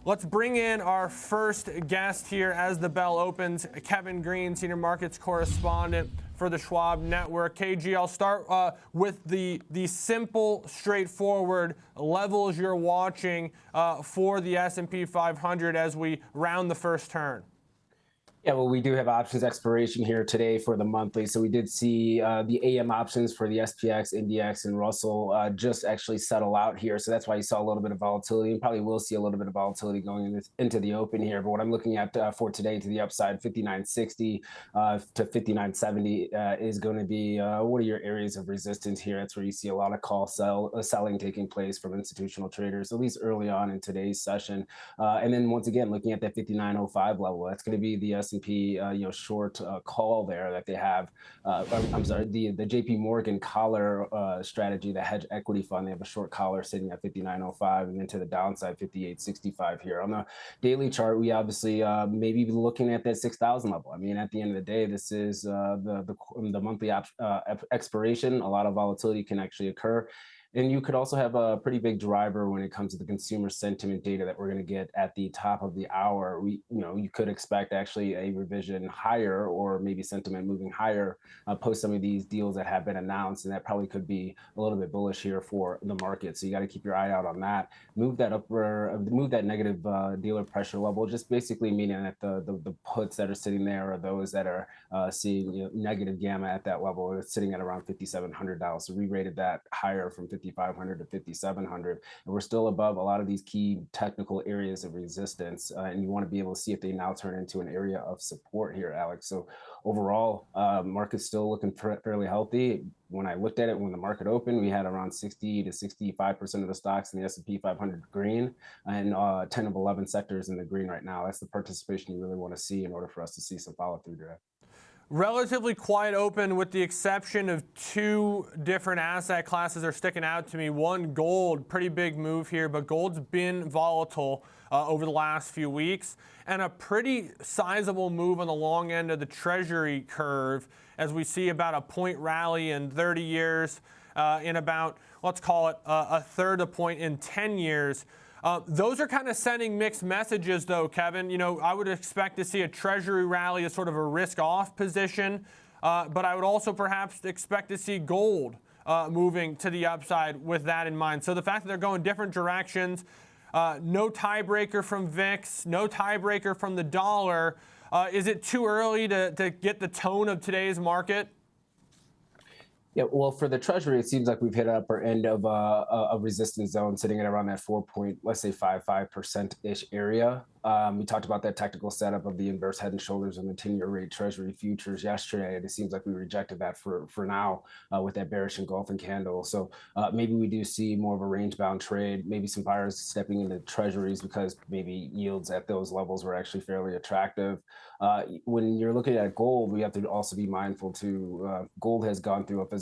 Let's bring in our first guest here as the bell opens, Kevin Green, Senior Markets Correspondent for the Schwab Network. KG, I'll start with the simple, straightforward levels you're watching for the S&P 500 as we round the first turn. Yeah, well, we do have options expiration here today for the monthly. So we did see the AM options for the SPX, NDX, and Russell just actually settle out here. So that's why you saw a little bit of volatility, and probably will see a little bit of volatility going into the open here. But what I'm looking at for today to the upside, 59.60 to 59.70 is going to be what are your areas of resistance here? That's where you see a lot of selling taking place from institutional traders, at least early on in today's session. And then once again, looking at that 59.05 level, that's going to be the S&P short call there that they have. I'm sorry, the JP Morgan collar strategy, the hedge equity fund, they have a short collar sitting at 59.05 and then to the downside 58.65 here. On the daily chart, we obviously maybe be looking at that 6,000 level. I mean, at the end of the day, this is the monthly expiration. A lot of volatility can actually occur. And you could also have a pretty big driver when it comes to the consumer sentiment data that we're going to get at the top of the hour. You could expect actually a revision higher, or maybe sentiment moving higher post some of these deals that have been announced, and that probably could be a little bit bullish here for the market. So you got to keep your eye out on that. Move that negative dealer pressure level, just basically meaning that the puts that are sitting there are those that are seeing negative gamma at that level. It's sitting at around $5,700. So we rated that higher from 5,500 to 5,700, and we're still above a lot of these key technical areas of resistance, and you want to be able to see if they now turn into an area of support here, Alex. So overall, market's still looking fairly healthy. When I looked at it when the market opened, we had around 60 to 65% of the stocks in the S&P 500 green, and 10 of 11 sectors in the green right now. That's the participation you really want to see in order for us to see some follow through today. Relatively quiet open, with the exception of two different asset classes are sticking out to me. One, gold, pretty big move here, but gold's been volatile over the last few weeks, and a pretty sizable move on the long end of the treasury curve as we see about a point rally in 30 years, in about, let's call it a third a point in 10 years. Those are kind of sending mixed messages, though, Kevin. I would expect to see a treasury rally as sort of a risk-off position, but I would also perhaps expect to see gold moving to the upside with that in mind. So the fact that they're going different directions, no tiebreaker from VIX, no tiebreaker from the dollar, is it too early to get the tone of today's market? Yeah, well, for the Treasury, it seems like we've hit upper end of a resistance zone, sitting at around that 4.55% ish area. We talked about that technical setup of the inverse head and shoulders on the 10-year rate Treasury futures yesterday, and it seems like we rejected that for now with that bearish engulfing candle. So maybe we do see more of a range-bound trade, maybe some buyers stepping into Treasuries because maybe yields at those levels were actually fairly attractive. When you're looking at gold, we have to also be mindful too. Gold has gone through a physical,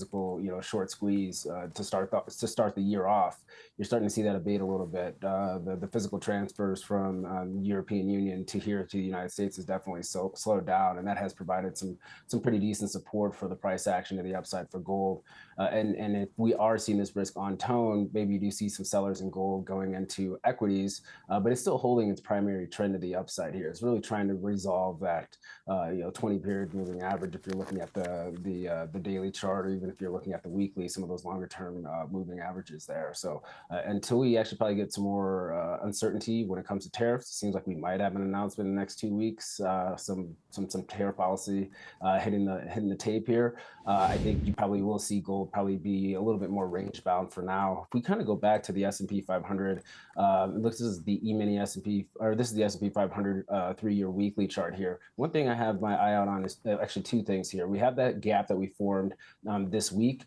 short squeeze to start the year off. You're starting to see that abate a little bit. The physical transfers from European Union to here to the United States has definitely slowed down, and that has provided some pretty decent support for the price action to the upside for gold. And if we are seeing this risk on tone, maybe you do see some sellers in gold going into equities, but it's still holding its primary trend to the upside here. It's really trying to resolve that 20-period moving average if you're looking at the daily chart, or even if you're looking at the weekly, some of those longer term moving averages there. So until we actually probably get some more uncertainty when it comes to tariffs, it seems like we might have an announcement in the next 2 weeks, some tariff policy hitting the tape here. I think you probably will see gold probably be a little bit more range bound for now. If we kind of go back to the S&P 500, this is the E-mini S&P, or this is the S&P 500 3-year weekly chart here. One thing I have my eye out on is actually two things here. We have that gap that we formed this week.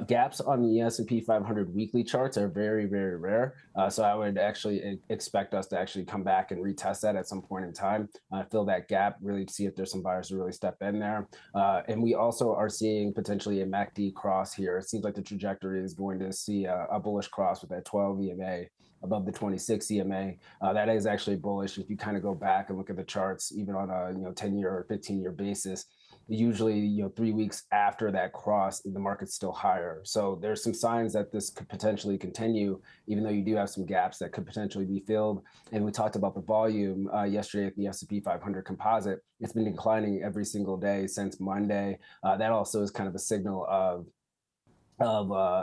Gaps on the S&P 500 weekly charts are very, very rare. So I would actually expect us to actually come back and retest that at some point in time, fill that gap, really see if there's some buyers to really step in there. And we also are seeing potentially a MACD cross here. It seems like the trajectory is going to see a bullish cross with that 12 EMA above the 26 EMA. That is actually bullish. If you kind of go back and look at the charts, even on a 10-year or 15-year basis, usually 3 weeks after that cross, the market's still higher. So there's some signs that this could potentially continue, even though you do have some gaps that could potentially be filled. And we talked about the volume yesterday at the S&P 500 composite. It's been declining every single day since Monday. That also is kind of a signal of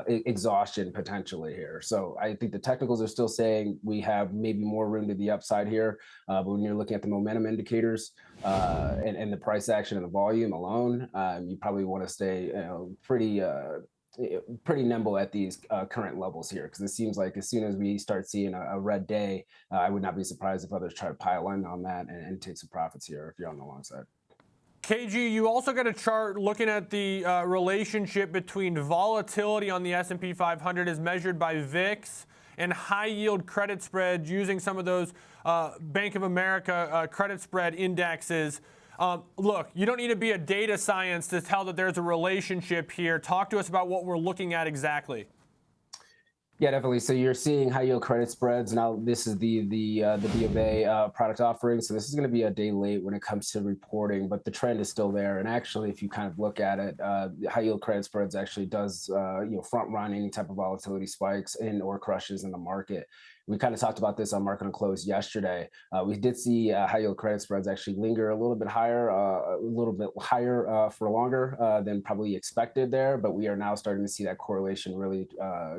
exhaustion potentially here. So I think the technicals are still saying we have maybe more room to the upside here. But when you're looking at the momentum indicators and the price action and the volume alone, you probably want to stay pretty nimble at these current levels here, because it seems like as soon as we start seeing a red day, I would not be surprised if others try to pile in on that and take some profits here if you're on the long side. KG, you also got a chart looking at the relationship between volatility on the S&P 500 as measured by VIX and high yield credit spreads using some of those Bank of America credit spread indexes. Look, you don't need to be a data science to tell that there's a relationship here. Talk to us about what we're looking at exactly. Yeah, definitely. So you're seeing high yield credit spreads. Now, this is the B of A product offering. So this is going to be a day late when it comes to reporting, but the trend is still there. And actually, if you kind of look at it, high yield credit spreads actually does front run any type of volatility spikes or crushes in the market. We kind of talked about this on Market on Close yesterday. We did see high yield credit spreads actually linger a little bit higher for longer than probably expected there, but we are now starting to see that correlation really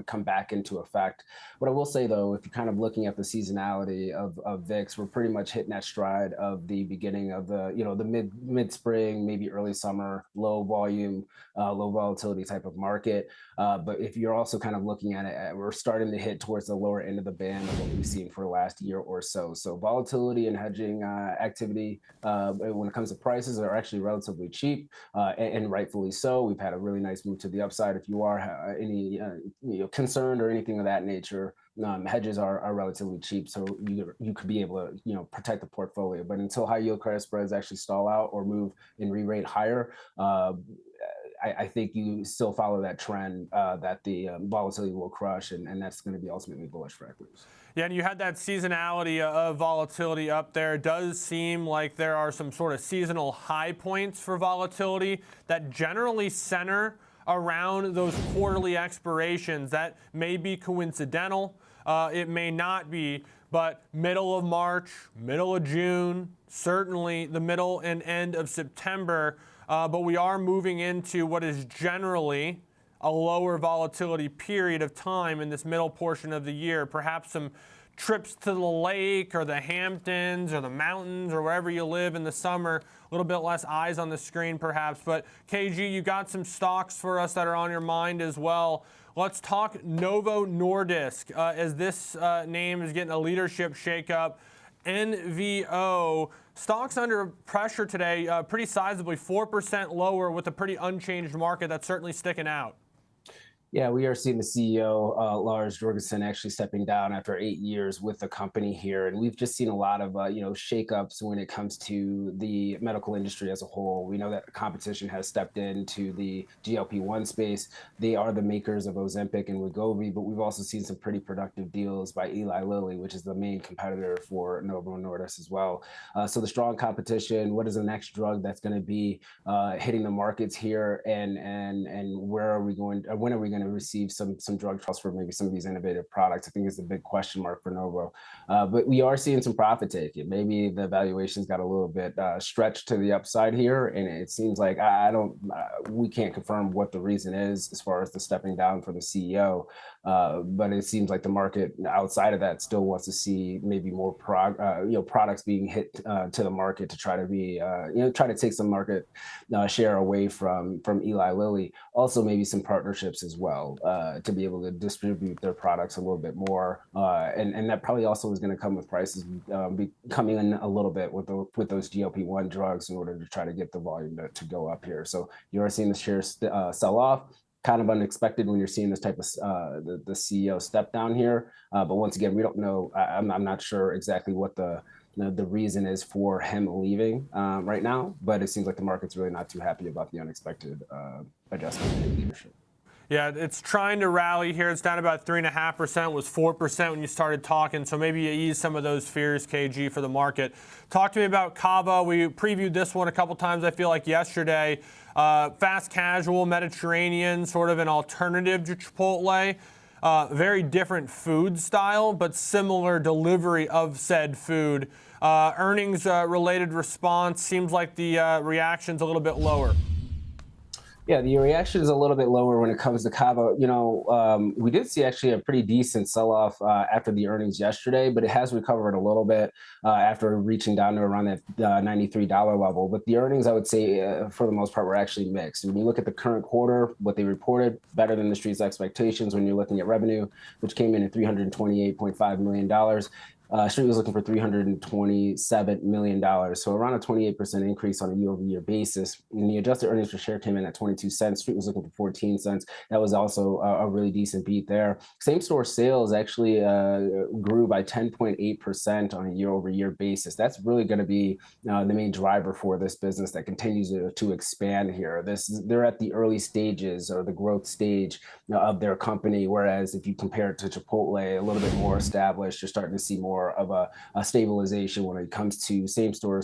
come back into effect. What I will say though, if you're kind of looking at the seasonality of VIX, we're pretty much hitting that stride of the beginning of the mid spring, maybe early summer, low volume, low volatility type of market. But if you're also kind of looking at it, we're starting to hit towards the lower end of the band of what we've seen for the last year or so. So volatility and hedging activity when it comes to prices are actually relatively cheap, and rightfully so. We've had a really nice move to the upside. If you are any concerned or anything of that nature, hedges are relatively cheap, so you could be able to protect the portfolio. But until high yield credit spreads actually stall out or move and re-rate higher, I think you still follow that trend that the volatility will crush, and that's going to be ultimately bullish for equities. Yeah, and you had that seasonality of volatility up there. It does seem like there are some sort of seasonal high points for volatility that generally center around those quarterly expirations. That may be coincidental. It may not be, but middle of March, middle of June, certainly the middle and end of September. But we are moving into what is generally a lower volatility period of time in this middle portion of the year. Perhaps some trips to the lake or the Hamptons or the mountains or wherever you live in the summer. A little bit less eyes on the screen perhaps. But KG, you got some stocks for us that are on your mind as well. Let's talk Novo Nordisk as this name is getting a leadership shakeup. NVO. Stocks under pressure today, pretty sizably, 4% lower with a pretty unchanged market. That's certainly sticking out. Yeah, we are seeing the CEO, Lars Jorgensen, actually stepping down after 8 years with the company here. And we've just seen a lot of, shakeups when it comes to the medical industry as a whole. We know that competition has stepped into the GLP-1 space. They are the makers of Ozempic and Wegovy, but we've also seen some pretty productive deals by Eli Lilly, which is the main competitor for Novo Nordisk as well. So the strong competition, what is the next drug that's going to be hitting the markets here, and where are we going, when are we going to receive some drug trials for maybe some of these innovative products? I think is the big question mark for Novo. But we are seeing some profit taking. Maybe the valuations got a little bit stretched to the upside here, and it seems like we can't confirm what the reason is as far as the stepping down for the CEO. But it seems like the market outside of that still wants to see maybe more products being hit to the market to try to be try to take some market share away from Eli Lilly. Also maybe some partnerships as well, to be able to distribute their products a little bit more, and that probably also is going to come with prices coming in a little bit with those GLP-1 drugs in order to try to get the volume to go up here. So you are seeing the shares sell off. Kind of unexpected when you're seeing this type of the CEO step down here. But once again, we don't know. I'm not sure exactly what the reason is for him leaving right now. But it seems like the market's really not too happy about the unexpected adjustment in leadership. Yeah, it's trying to rally here. It's down about 3.5%, was 4% when you started talking. So maybe you ease some of those fears, KG, for the market. Talk to me about Cava. We previewed this one a couple times, I feel like, yesterday. Fast casual, Mediterranean, sort of an alternative to Chipotle. Very different food style, but similar delivery of said food. Earnings related response seems like the reaction's a little bit lower. Yeah, the reaction is a little bit lower when it comes to Cava. We did see actually a pretty decent sell-off after the earnings yesterday, but it has recovered a little bit after reaching down to around that $93 level. But the earnings, I would say, for the most part, were actually mixed. When you look at the current quarter, what they reported, better than the street's expectations when you're looking at revenue, which came in at $328.5 million. Street was looking for $327 million, so around a 28% increase on a year-over-year basis. And the adjusted earnings per share came in at 22 cents. Street was looking for 14 cents. That was also a really decent beat there. Same-store sales actually grew by 10.8% on a year-over-year basis. That's really going to be the main driver for this business that continues to expand here. They're at the early stages or the growth stage of their company, whereas if you compare it to Chipotle, a little bit more established, you're starting to see more of a stabilization when it comes to same-store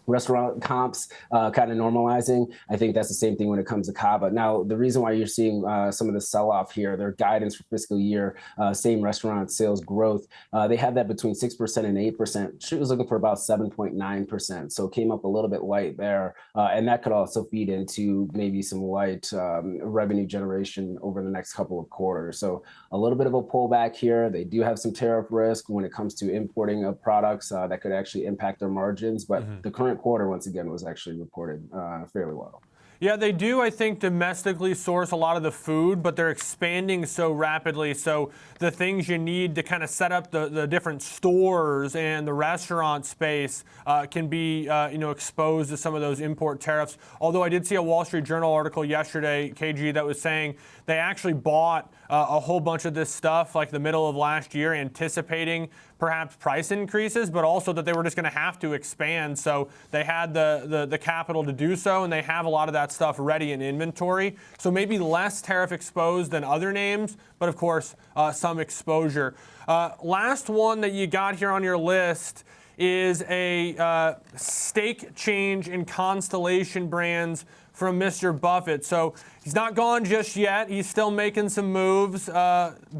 restaurant comps kind of normalizing. I think that's the same thing when it comes to Cava. Now, the reason why you're seeing some of the sell-off here, their guidance for fiscal year, same restaurant sales growth, they have that between 6% and 8%. Street was looking for about 7.9%, so it came up a little bit light there, and that could also feed into maybe some light revenue generation over the next couple of quarters. So a little bit of a pullback here. They do have some tariff risk when it comes to importing of products that could actually impact their margins, but the current quarter, once again, was actually reported fairly well. Yeah, they do, I think, domestically source a lot of the food, but they're expanding so rapidly. So the things you need to kind of set up the different stores and the restaurant space can be exposed to some of those import tariffs. Although I did see a Wall Street Journal article yesterday, KG, that was saying they actually bought a whole bunch of this stuff like the middle of last year, anticipating perhaps price increases, but also that they were just going to have to expand. So they had the capital to do so, and they have a lot of that stuff ready in inventory. So maybe less tariff exposed than other names, but of course, some exposure. Last one that you got here on your list is a stake change in Constellation Brands from Mr. Buffett. So he's not gone just yet. He's still making some moves.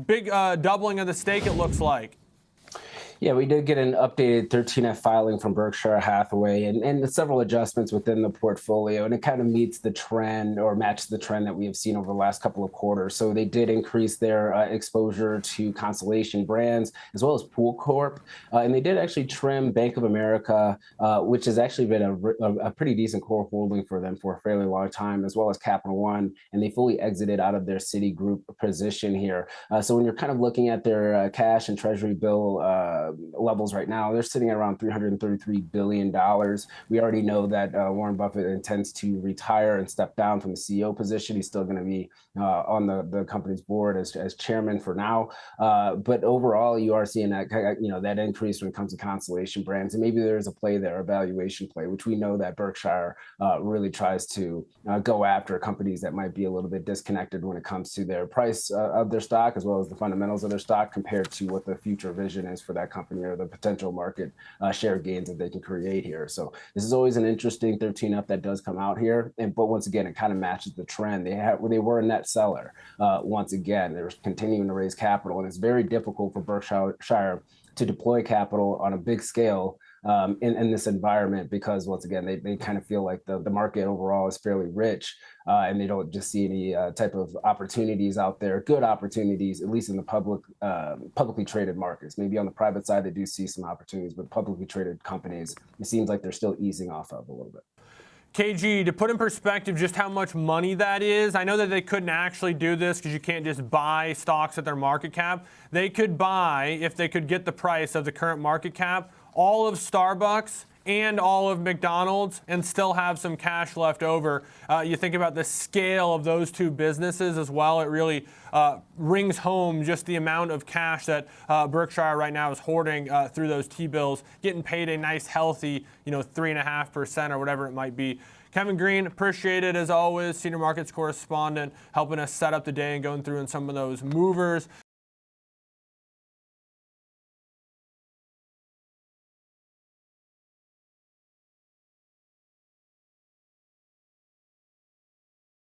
Big doubling of the stake, it looks like. Yeah, we did get an updated 13F filing from Berkshire Hathaway and several adjustments within the portfolio, and it kind of meets the trend or matches the trend that we have seen over the last couple of quarters. So they did increase their exposure to Constellation Brands as well as Pool Corp, and they did actually trim Bank of America, which has actually been a pretty decent core holding for them for a fairly long time, as well as Capital One, and they fully exited out of their Citigroup position here. So when you're kind of looking at their cash and treasury bill levels right now, they're sitting at around $333 billion. We already know that Warren Buffett intends to retire and step down from the CEO position. He's still going to be on the company's board as chairman for now. But overall, you are seeing that that increase when it comes to Constellation Brands, and maybe there's a play there, a valuation play, which we know that Berkshire really tries to go after companies that might be a little bit disconnected when it comes to their price of their stock, as well as the fundamentals of their stock compared to what the future vision is for that company or the potential market share gains that they can create here. So this is always an interesting 13F that does come out here. But once again, it kind of matches the trend. They were a net seller. Once again, they're continuing to raise capital, and it's very difficult for Berkshire to deploy capital on a big scale in this environment, because once again, they kind of feel like the market overall is fairly rich, and they don't just see any type of opportunities out there, good opportunities, at least in the publicly traded markets. Maybe on the private side, they do see some opportunities, but publicly traded companies, it seems like they're still easing off of a little bit. KG, to put in perspective just how much money that is, I know that they couldn't actually do this because you can't just buy stocks at their market cap. They could buy, if they could get the price of the current market cap, all of Starbucks and all of McDonald's and still have some cash left over. You think about the scale of those two businesses as well, it really rings home just the amount of cash that Berkshire right now is hoarding through those T-bills, getting paid a nice healthy 3.5% or whatever it might be. Kevin Green, appreciate it as always, senior markets correspondent, helping us set up the day and going through in some of those movers.